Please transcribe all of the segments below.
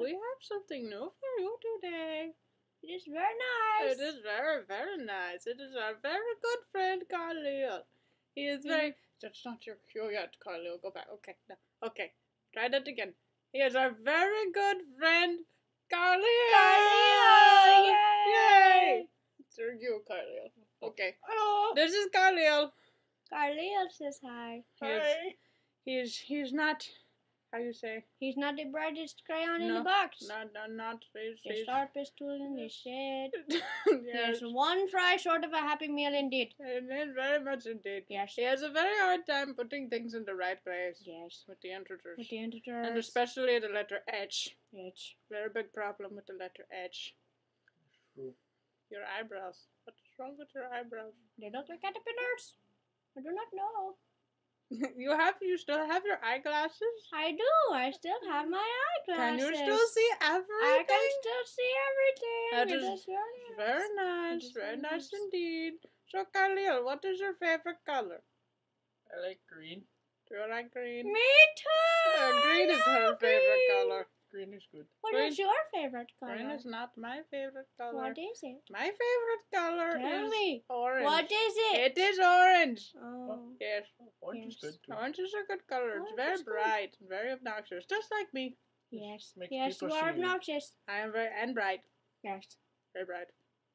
We have something new for you today. It is very nice. It is very, very nice. It is our very good friend, Khalil. He is very... That's not your cue yet, Khalil. Go back. Okay, no. Okay, try that again. He is our very good friend, Khalil. Khalil! Yay! It's your cue, Khalil. Okay. Hello. This is Khalil. Khalil says hi. He's not... How you say? He's not the brightest crayon in the box. Not. The sharpest tool in the shed. Yes. There's one fry short of a happy meal indeed. Very much indeed. Yes. He has a very hard time putting things in the right place. Yes. With the integers. With the integers. And especially the letter H. H. Very big problem with the letter H. True. Your eyebrows. What's wrong with your eyebrows? They look like caterpillars. I do not know. You still have your eyeglasses? I do. I still have my Can eyeglasses. you still see everything? I can still see everything. That It is very very nice. Very nice indeed. So, Khalil, what is your favorite color? I like green. Do you like green? Me too. Green is her favorite color. Green is good. What Green- is your favorite color? Green is not my favorite color. What is it? My favorite color Tell is me. orange. What is it? It is orange. Oh. Yes. Orange is Yes. good too. Orange is a good color. It's Orange very is good. bright and very obnoxious. Just like me. Yes. Makes Yes, people you are see you. obnoxious. I am very and bright. Yes. Very bright.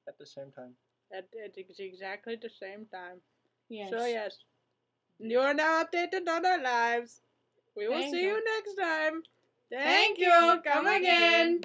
At the same time. At exactly the same time. Yes. So yes. You are now updated on our lives. We will Thank see you. you next time. Thank you. Come again.